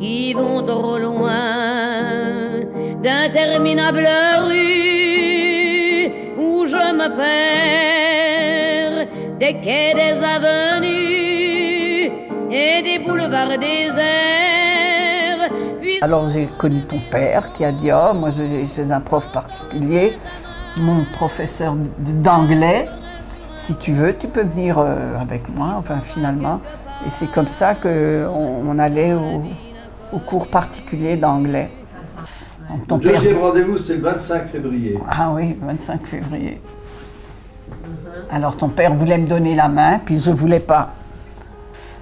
qui vont trop loin, d'interminables rues où je me perds, des quais, des avenues et des boulevards déserts. Alors j'ai connu ton père qui a dit « Oh, moi j'ai un prof particulier, mon professeur d'anglais, si tu veux, tu peux venir avec moi, enfin finalement. » Et c'est comme ça qu'on allait au cours particulier d'anglais. Le deuxième rendez-vous, c'est le 25 février. Ah oui, 25 février. Alors ton père voulait me donner la main, puis je ne voulais pas.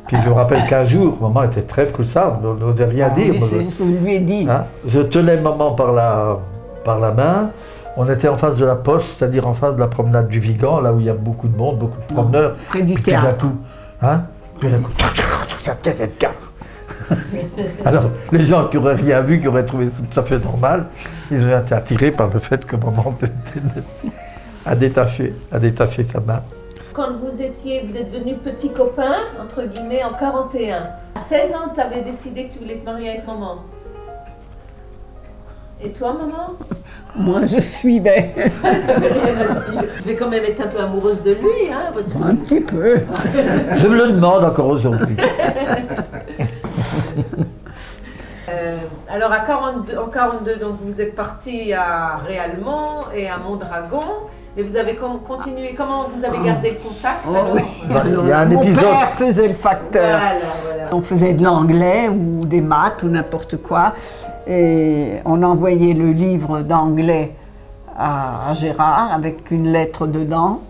Puis je me rappelle qu'un jour, maman était très froussarde, n'osait rien dire. Oui, je lui ai dit. Hein, je tenais maman par la main. On était en face de la poste, c'est-à-dire en face de la promenade du Vigan, là où il y a beaucoup de monde, beaucoup de promeneurs. Près du théâtre. Puis d'un coup, ça tête de car. Alors, les gens qui n'auraient rien vu, qui auraient trouvé ça tout à fait normal, ils ont été attirés par le fait que maman a détaché sa main. Quand vous êtes devenus petits copains, entre guillemets, en 41. À 16 ans, tu avais décidé que tu voulais te marier avec maman. Et toi, maman? Moi, je suivais. Je vais quand même être un peu amoureuse de lui, hein, parce que... Un petit peu. Je me le demande encore aujourd'hui. Alors, en 42, donc, vous êtes partis à Réalmont et à Mondragon. Mais vous avez continué, comment vous avez gardé le contact alors? Il y a un épisode. Mon père faisait le facteur. Voilà. On faisait de l'anglais ou des maths ou n'importe quoi. Et on envoyait le livre d'anglais à Gérard avec une lettre dedans.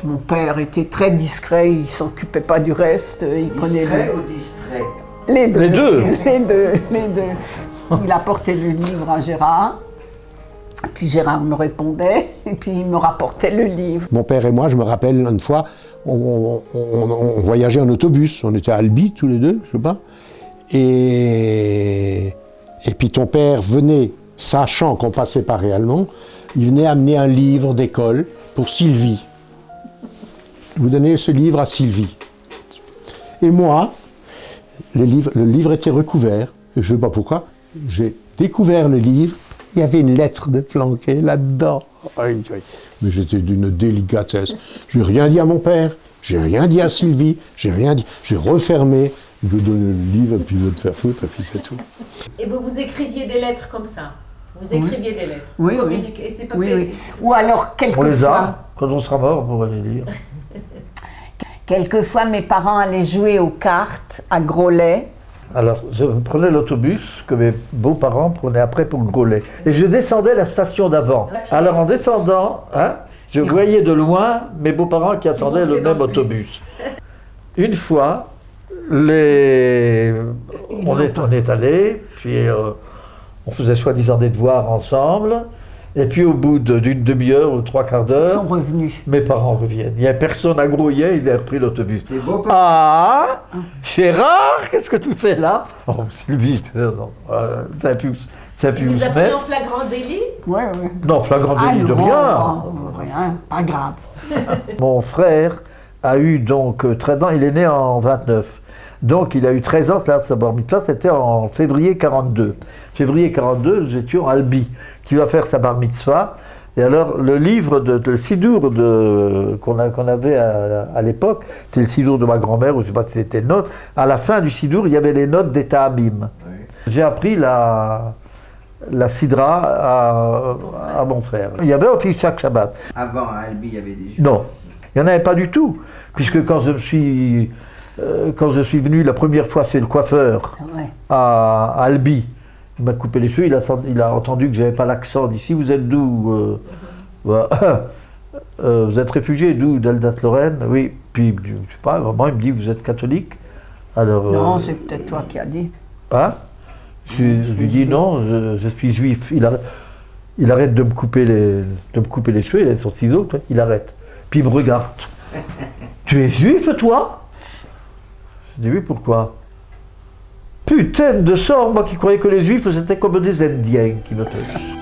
Mon père était très discret, il ne s'occupait pas du reste. Il prenait ou distrait? Les deux. Les deux. Les deux. Il apportait le livre à Gérard. Puis Gérard me répondait, et puis il me rapportait le livre. Mon père et moi, je me rappelle une fois, on voyageait en autobus, on était à Albi tous les deux, je sais pas. Et puis ton père venait, sachant qu'on passait par Réalmont, il venait amener un livre d'école pour Sylvie. Vous donnez ce livre à Sylvie. Et moi, le livre était recouvert, et je ne sais pas pourquoi, j'ai découvert le livre. Il y avait une lettre de planquée là-dedans. Mais j'étais d'une délicatesse. Je n'ai rien dit à mon père, j'ai rien dit à Sylvie, j'ai rien dit. J'ai refermé, je lui ai donné le livre, et puis je vais te faire foutre, et puis c'est tout. Et vous écriviez des lettres comme ça? Vous écriviez des lettres? Oui, oui. Et c'est pas oui. Ou alors quelquefois... On les a, quand on sera mort, on pourra les lire. Quelquefois, mes parents allaient jouer aux cartes à Groslay. Alors, je prenais l'autobus que mes beaux-parents prenaient après pour Groslay. Et je descendais la station d'avant. Alors, en descendant, je voyais de loin mes beaux-parents qui attendaient le même autobus. Une fois, on est allés, puis on faisait soi-disant des devoirs ensemble. Et puis au bout d'une demi-heure ou trois quarts d'heure, ils sont revenus. Mes parents reviennent. Il n'y a personne à Grouillet, ils avaient repris l'autobus. Ah, Gérard, qu'est-ce que tu fais là? Oh, Sylvie, non, ça a pu vous se a pris mettre. en flagrant délit? Oui. Non, flagrant délit de rien. Rien, pas grave. Mon frère a eu donc 13 ans, il est né en 29. Donc il a eu 13 ans, sa bar mitzvah, c'était en février 42. Février 42, nous étions à Albi, qui va faire sa bar mitzvah. Et alors le livre, le sidour qu'on avait à l'époque, c'était le sidour de ma grand-mère, ou je ne sais pas si c'était le nôtre. À la fin du sidour, il y avait les notes d'État Abim. Oui. J'ai appris la sidra à mon frère. Il y avait aussi chaque Shabbat. Avant, à Albi, il y avait des juifs? Non, il n'y en avait pas du tout, puisque quand je suis venu la première fois chez le coiffeur à Albi, il m'a coupé les cheveux, il a entendu que je n'avais pas l'accent d'ici. Vous êtes d'où? Vous êtes réfugié d'où? D'Alsace-Lorraine? Oui. Puis, je ne sais pas, vraiment, il me dit, vous êtes catholique? Alors, non, c'est peut-être toi qui as dit. Hein? Je lui dis non, je suis juif. Il arrête de me couper les cheveux, il a son ciseau, il arrête. Puis il me regarde. Tu es juif, toi? Je dis oui, pourquoi? Putain de sort, moi qui croyais que les juifs c'était comme des Indiens qui me touchent.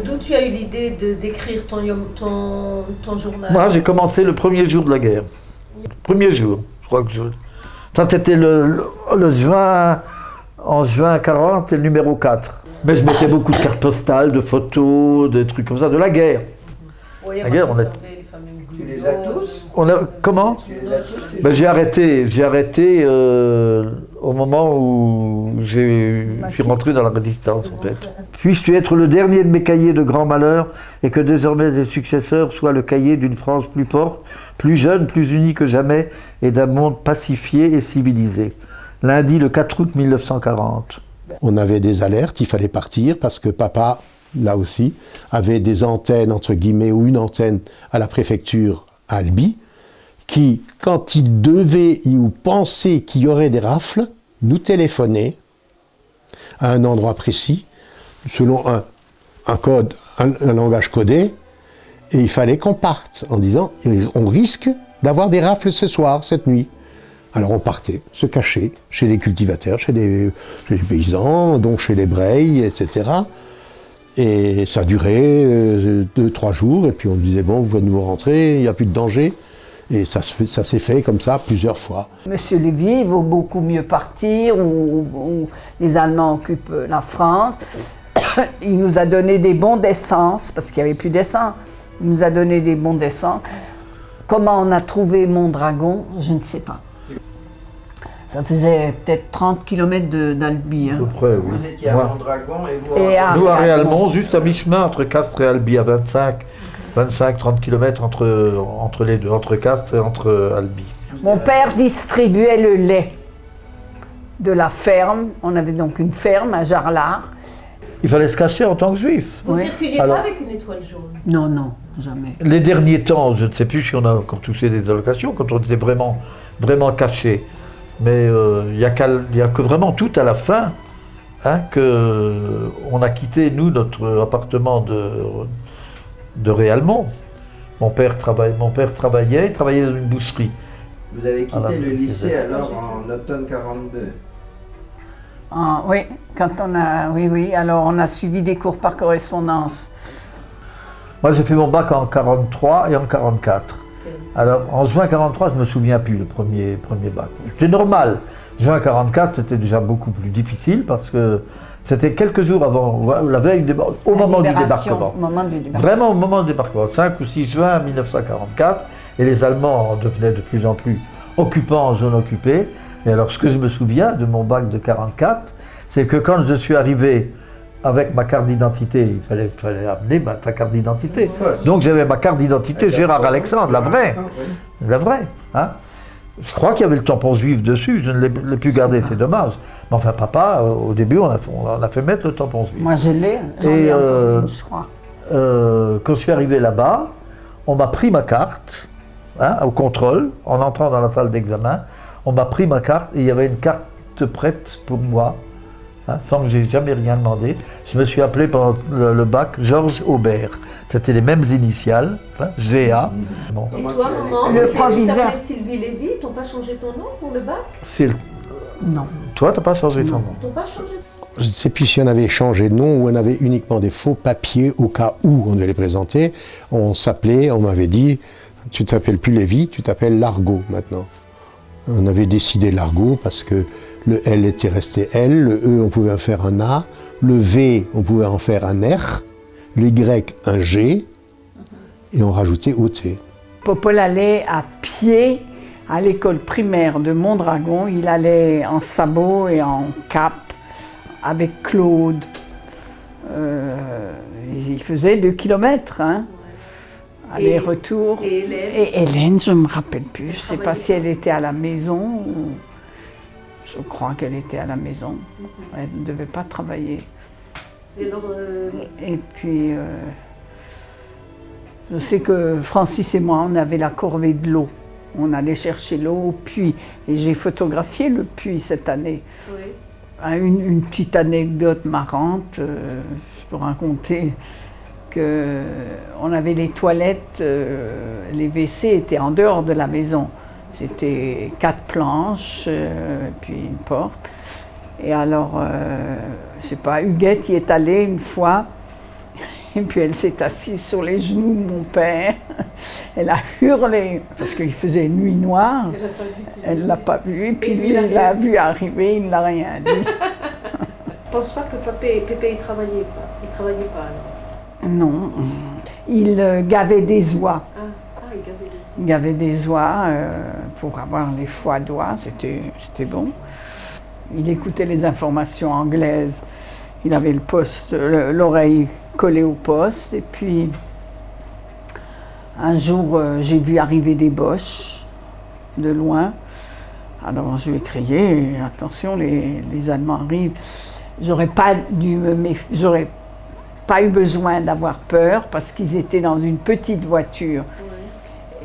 D'où tu as eu l'idée d'écrire ton journal? Moi, j'ai commencé le premier jour de la guerre. Premier jour, je crois que ça, c'était le juin, en juin 40, le numéro 4. Mais je mettais beaucoup de cartes postales, de photos, des trucs comme ça, de la guerre. Oui, La guerre, on a... Tu les as tous? Comment? Tu les as tous? Ben, j'ai arrêté au moment où je suis rentré dans la résistance, en fait. Puisses-tu être le dernier de mes cahiers de grand malheur et que désormais les successeurs soient le cahier d'une France plus forte, plus jeune, plus unie que jamais et d'un monde pacifié et civilisé. Lundi, le 4 août 1940. On avait des alertes, il fallait partir parce que papa, là aussi, avait des antennes, entre guillemets, ou une antenne à la préfecture à Albi, qui, quand il devait ou pensait qu'il y aurait des rafles, nous téléphonait à un endroit précis, selon un code, un langage codé, et il fallait qu'on parte en disant on risque d'avoir des rafles ce soir, cette nuit. Alors on partait, se cachait chez les cultivateurs, chez les paysans, donc chez les Breilles, etc. Et ça durait 2-3 jours, et puis on disait bon, vous pouvez nous rentrer, il n'y a plus de danger. Et ça s'est fait comme ça plusieurs fois. Monsieur Lévy, il vaut beaucoup mieux partir, où les Allemands occupent la France. Il nous a donné des bons d'essence, parce qu'il n'y avait plus d'essence. Il nous a donné des bons d'essence. Comment on a trouvé Mondragon, je ne sais pas. Ça faisait peut-être 30 km d'Albi. À peu près, oui. Vous étiez à Mondragon et vous... Nous, à Réalmont, juste à mi-chemin entre Castres et Albi, à 25-30 km entre les deux, entre Castres et entre Albi. Mon père distribuait le lait de la ferme. On avait donc une ferme à Jarlard. Il fallait se cacher en tant que juif. Vous Oui. circuliez Alors- pas avec une étoile jaune? Non, non, jamais. Les derniers temps, je ne sais plus si on a encore touché des allocations, quand on était vraiment caché. Mais il n'y a que vraiment tout à la fin qu'on a quitté, nous, notre appartement de Réalmont. Mon père travaillait, il travaillait dans une boucherie. Vous avez quitté Alors, le lycée alors en automne 42. Ah, oui, quand on a, oui, alors on a suivi des cours par correspondance. Moi, j'ai fait mon bac en 43 et en 44. Alors, en juin 43, je ne me souviens plus, le premier bac. C'est normal. Juin 44, c'était déjà beaucoup plus difficile parce que c'était quelques jours avant, la veille, au moment du débarquement. Au moment du débarquement. Vraiment au moment du débarquement, 5 ou 6 juin 1944, et les Allemands devenaient de plus en plus occupants en zone occupée. Et alors, ce que je me souviens de mon bac de 44, c'est que quand je suis arrivé avec ma carte d'identité, il fallait amener ta carte d'identité. Donc j'avais ma carte d'identité Gérard Alexandre, la vraie. La vraie. Hein. Je crois qu'il y avait le tampon juif dessus, je ne l'ai plus gardé, c'est dommage. Mais enfin, papa, au début, on a fait mettre le tampon juif. Moi, je l'ai, j'en ai encore une, je crois. Quand je suis arrivé là-bas, on m'a pris ma carte, au contrôle, en entrant dans la salle d'examen. On m'a pris ma carte et il y avait une carte prête pour moi, sans que j'ai jamais rien demandé. Je me suis appelé pendant le bac Georges Aubert. C'était les mêmes initiales, GA. Bon. Et toi, maman, Le tu proviseur. t'appelais Sylvie Lévy, t'ont pas changé ton nom pour le bac? Non. Toi, t'as pas changé ton nom. T'ont pas changé? Je ne sais plus si on avait changé de nom ou on avait uniquement des faux papiers au cas où on devait les présenter. On m'avait dit, tu ne t'appelles plus Lévy, tu t'appelles Largo maintenant. On avait décidé Largo parce que le L était resté L, le E on pouvait en faire un A, le V on pouvait en faire un R, le Y un G, et on rajoutait OT. Popol allait à pied à l'école primaire de Mondragon. Il allait en sabot et en cape avec Claude. Il faisait 2 kilomètres, aller-retour. Et Hélène? Et Hélène, je ne me rappelle plus. Je ne sais pas si elle était à la maison. Je crois qu'elle était à la maison. Elle ne devait pas travailler. Et alors, Et puis, je sais que Francis et moi, on avait la corvée de l'eau. On allait chercher l'eau au puits. Et j'ai photographié le puits cette année. oui. Une petite anecdote marrante, je peux raconter qu'on avait les toilettes, les WC étaient en dehors de la maison. C'était 4 planches, puis une porte. Et alors, je sais pas, Huguette y est allée une fois, Et puis elle s'est assise sur les genoux de mon père. Elle a hurlé, parce qu'il faisait nuit noire. Elle ne l'a pas vu. Et puis lui, il l'a vu arriver, il n'a rien dit. Je pense pas que Pépé il travaillait pas. Il travaillait pas alors. Non, il gavait des oies. Il gardait des sous. Il gavait des oies pour avoir les foies d'oies, c'était bon. Il écoutait les informations anglaises. Il avait le poste, l'oreille collée au poste. Et puis, un jour, j'ai vu arriver des Boches de loin. Alors, je lui ai crié, attention, les Allemands arrivent. J'aurais pas eu besoin d'avoir peur parce qu'ils étaient dans une petite voiture.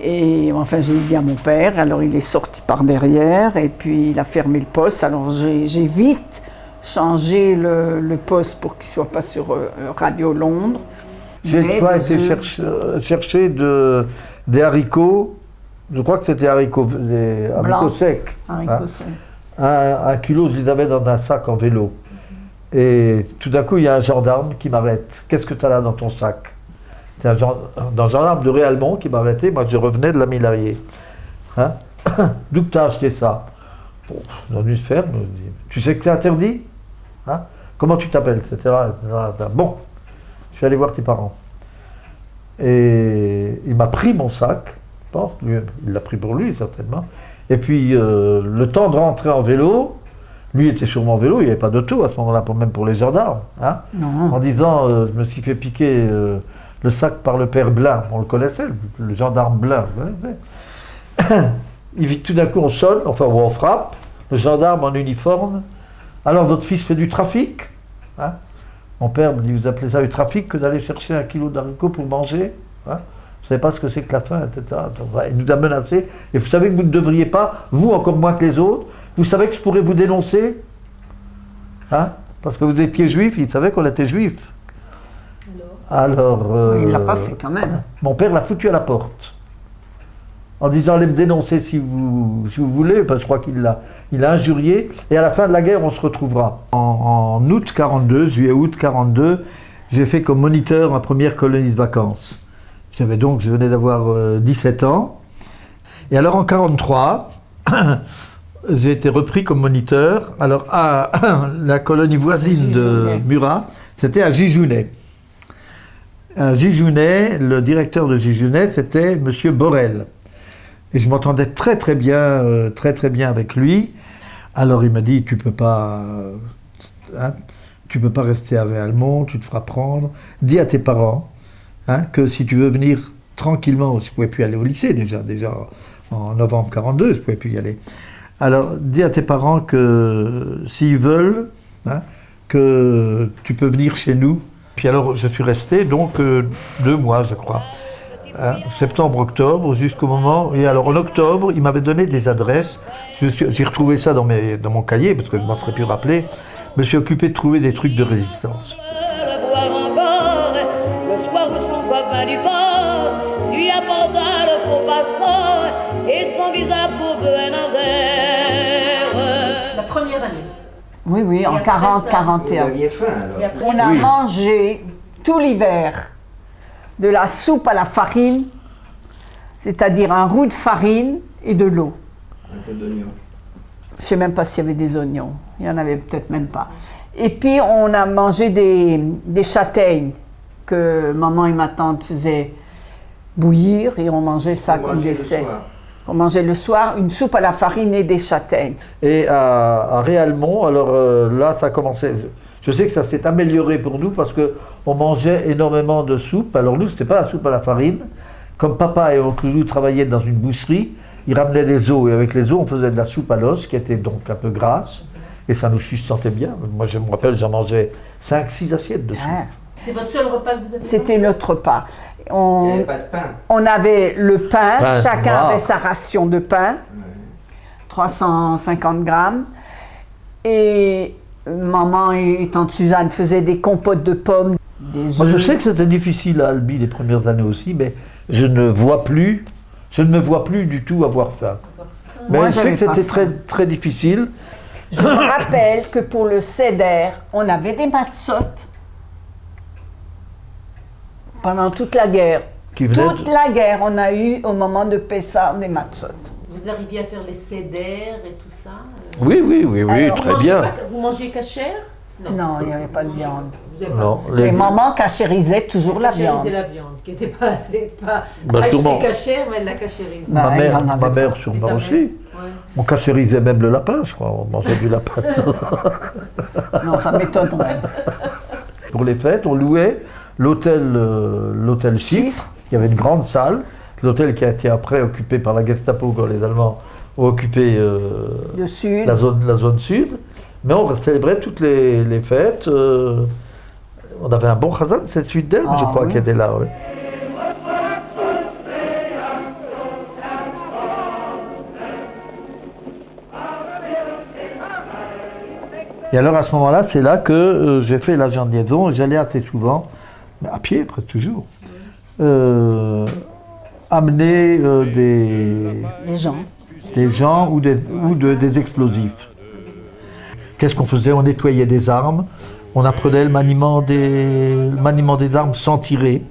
Et enfin, j'ai dit à mon père, alors il est sorti par derrière et puis il a fermé le poste. Alors j'ai vite changé le poste pour qu'il ne soit pas sur Radio Londres. J'ai une fois été chercher des haricots, je crois que c'était des haricots secs. Haricots secs. Un kilo, je les avais dans un sac en vélo. Et tout d'un coup, il y a un gendarme qui m'arrête. Qu'est-ce que tu as là dans ton sac? C'est un gendarme de Réalmont qui m'a arrêté. Moi, je revenais de la Millarié. Hein? D'où tu as acheté ça? Bon, dans une ferme. Tu sais que c'est interdit? Hein? Comment tu t'appelles? Etc. Bon, je suis allé voir tes parents. Et il m'a pris mon sac. Je pense. Il l'a pris pour lui, certainement. Et puis, le temps de rentrer en vélo, lui était sur mon vélo, il n'y avait pas d'auto à ce moment-là, même pour les gendarmes. Hein? En disant, je me suis fait piquer le sac par le père Blin, on le connaissait, le gendarme Blin. Tout d'un coup, on sonne, enfin, on frappe, le gendarme en uniforme. Alors, votre fils fait du trafic? Hein? Mon père me dit, vous appelez ça du trafic que d'aller chercher 1 kilo d'haricots pour manger? Hein? Vous ne savez pas ce que c'est que la faim, etc. Il nous a menacés. Et vous savez que vous ne devriez pas, vous encore moins que les autres, vous savez que je pourrais vous dénoncer, hein? Parce que vous étiez juif, il savait qu'on était juif. Alors il ne l'a pas fait quand même. Mon père l'a foutu à la porte. En disant, allez me dénoncer si vous voulez, parce que je crois qu'il l'a injurié. Et à la fin de la guerre, on se retrouvera. En août 42, juillet-août 42, j'ai fait comme moniteur ma première colonie de vacances. Je venais d'avoir 17 ans. Et alors en 43, j'ai été repris comme moniteur. Alors à la colonie voisine de Murat, c'était à Gijounet. À Gijounet, le directeur de Gijounet, c'était M. Borel. Et je m'entendais très très bien avec lui. Alors il m'a dit, tu peux pas rester à Réalmont, tu te feras prendre. Dis à tes parents que si tu veux venir tranquillement, je ne pouvais plus aller au lycée déjà en novembre 42, je ne pouvais plus y aller. Alors dis à tes parents que s'ils veulent, que tu peux venir chez nous. Puis alors je suis resté donc 2 mois je crois. Septembre-octobre, jusqu'au moment... Et alors en octobre, il m'avait donné des adresses. J'ai retrouvé ça dans mon cahier, parce que je ne m'en serais plus rappelé. Je me suis occupé de trouver des trucs de résistance. Le soir où son copain du port lui apporta le faux passeport et son visa pour Buenos Aires. La première année. Oui, en 40-41. Vous aviez faim alors? On a mangé tout l'hiver de la soupe à la farine, c'est-à-dire un roux de farine et de l'eau. Un peu d'oignon. Je ne sais même pas s'il y avait des oignons, il n'y en avait peut-être même pas. Et puis on a mangé des châtaignes que maman et ma tante faisaient bouillir et on mangeait ça comme dessert. On mangeait le soir une soupe à la farine et des châtaignes. Et à Réalmont, alors là ça commençait... Je sais que ça s'est amélioré pour nous parce qu'on mangeait énormément de soupe. Alors nous, ce n'était pas la soupe à la farine. Comme papa et oncle Lou travaillaient dans une boucherie, ils ramenaient des os. Et avec les os, on faisait de la soupe à l'os qui était donc un peu grasse. Et ça nous sustentait bien. Moi, je me rappelle, j'en mangeais 5-6 assiettes de soupe. C'était votre seul repas que vous avez? C'était notre repas. Il n'y avait pas de pain. On avait le pain, chacun noir. avait sa ration de pain, 350 grammes. Et maman et tante Suzanne faisaient des compotes de pommes, des Moi, œufs. je sais que c'était difficile à Albi les premières années aussi, mais je ne me vois plus du tout avoir faim. Mais Moi, je sais j'avais que c'était pas faim. très, très difficile. Je me rappelle que pour le CEDER, on avait des matzot. Pendant toute la guerre. qui venaient Toute la guerre, on a eu au moment de Pessah des matzot. Vous arriviez à faire les cédères et tout ça Oui, oui, oui, oui, Alors, très bien. Vous mangez cachère? Non, il n'y avait pas de viande. Vous avez pas Non, Et maman cachérisaient toujours la viande. cachérisé la viande, qui n'était pas Bah, achetée sûrement. cachère, mais elle l'a cachérisée. Bah, ma elle mère, en avait ma pas. mère Et sûrement ta aussi. mère? Ouais. On cachérisait même le lapin, je crois. On mangeait du lapin. Non, ça m'étonnerait. Pour les fêtes, on louait l'hôtel Chiffre. Il y avait une grande salle. L'hôtel qui a été après occupé par la Gestapo quand les Allemands ont occupé Le sud. la zone sud. Mais on célébrait toutes les fêtes. On avait un bon chazan, c'est celui d'elle, Ah, je crois, oui. qui était là. Oui. Et alors à ce moment-là, c'est là que j'ai fait l'agent de liaison et j'allais assez souvent, mais à pied presque toujours, amener Les gens. des gens ou des explosifs. Qu'est-ce qu'on faisait? On nettoyait des armes, on apprenait le maniement des armes sans tirer,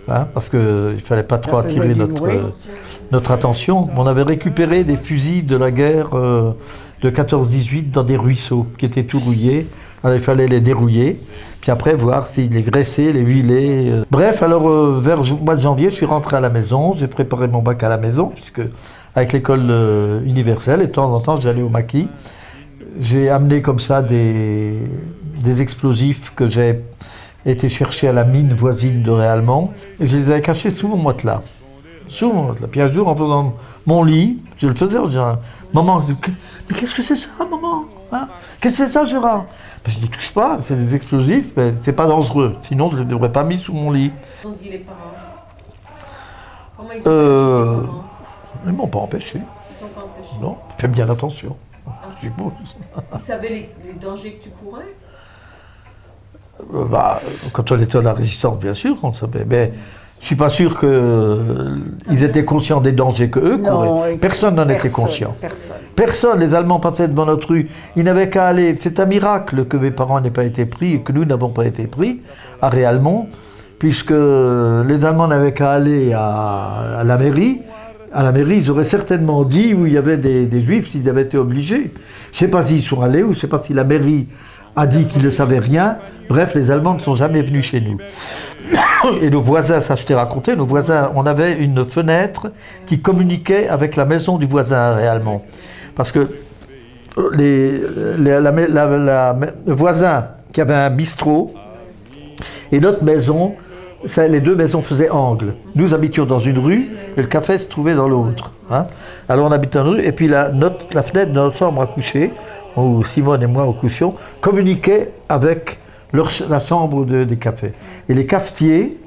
hein, parce qu'il ne fallait pas trop Ça faisait attirer du bruit. notre attention. On avait récupéré des fusils de la guerre de 14-18 dans des ruisseaux qui étaient tout rouillés. Alors il fallait les dérouiller, puis après voir s'ils les graissaient, les huiler. Bref, alors vers le mois de janvier, je suis rentré à la maison, j'ai préparé mon bac à la maison, puisque avec l'école universelle, et de temps en temps j'allais au maquis. J'ai amené comme ça des explosifs que j'ai été chercher à la mine voisine de Réalmont, et je les ai cachés sous mon matelas. Sous mon matelas. Puis un jour, en faisant mon lit, je le faisais en disant, maman, je dis, mais qu'est-ce que c'est ça, maman, hein? Qu'est-ce que c'est ça, Gérard? Ben, je ne touche pas, c'est des explosifs, mais c'est pas dangereux. Sinon, je ne les aurais pas mis sous mon lit. Qu'ont dit les parents? Comment ils ont réagi, les parents? Ils ne m'ont pas empêché. Ils t'ont pas empêché? Non, fais bien attention. Je suppose. Ils savaient les dangers que tu courais? Bah, quand on était à la résistance, bien sûr qu'on le savait. Mais je ne suis pas sûr qu'ils étaient conscients des dangers qu'eux couraient. Personne n'en était conscient. Personne. Les Allemands passaient devant notre rue. Ils n'avaient qu'à aller. C'est un miracle que mes parents n'aient pas été pris et que nous n'avons pas été pris à Réalmont, puisque les Allemands n'avaient qu'à aller à la mairie. À la mairie, ils auraient certainement dit où il y avait des Juifs s'ils avaient été obligés. Je ne sais pas s'ils sont allés ou je ne sais pas si la mairie a dit qu'ils ne savaient rien. Bref, les Allemands ne sont jamais venus chez nous. Et nos voisins, ça je t'ai raconté, nos voisins, on avait une fenêtre qui communiquait avec la maison du voisin réellement. Parce que le voisin qui avait un bistrot et notre maison, les deux maisons faisaient angle. Nous habitions dans une rue et le café se trouvait dans l'autre. Hein. Alors on habitait dans une rue et puis la fenêtre de notre chambre à coucher, où Simone et moi couchions, communiquait avec la chambre des cafés. Et les cafetiers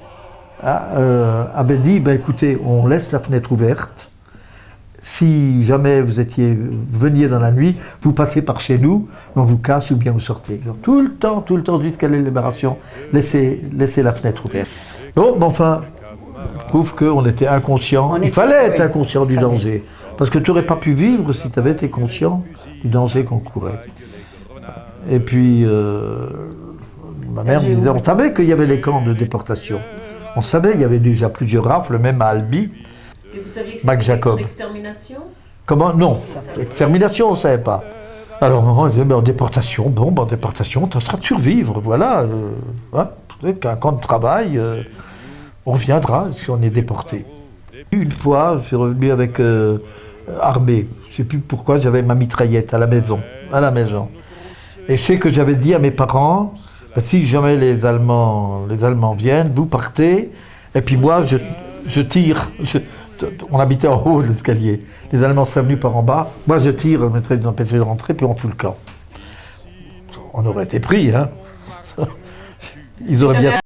avaient dit, ben, écoutez, on laisse la fenêtre ouverte. Si jamais vous veniez dans la nuit, vous passez par chez nous, on vous casse ou bien vous sortez. Donc, tout le temps, jusqu'à la libération, laissez la fenêtre ouverte. Bon, mais enfin, je trouve qu'on était inconscient. Il fallait être inconscient du danger. Parce que tu n'aurais pas pu vivre si tu avais été conscient du danger qu'on courait. Et puis, ma mère me disait, on savait qu'il y avait les camps de déportation. On savait qu'il y avait déjà plusieurs rafles, même à Albi. Et vous saviez que c'était des camps d'extermination? Comment? Non, extermination, on ne savait pas. Alors, maman disait, mais en déportation, en déportation, tu seras de survivre, voilà. Hein, peut-être qu'un camp de travail, on reviendra si on est déporté. Une fois, je suis revenu avec armée. Je ne sais plus pourquoi, j'avais ma mitraillette à la maison. Et je sais que j'avais dit à mes parents, ben, si jamais les Allemands viennent, vous partez, et puis moi, je tire. On habitait en haut de l'escalier. Les Allemands sont venus par en bas. Moi, je tire, on mettrait d'empêcher de rentrer, puis on fout le camp. On aurait été pris, hein. Ils auraient bien.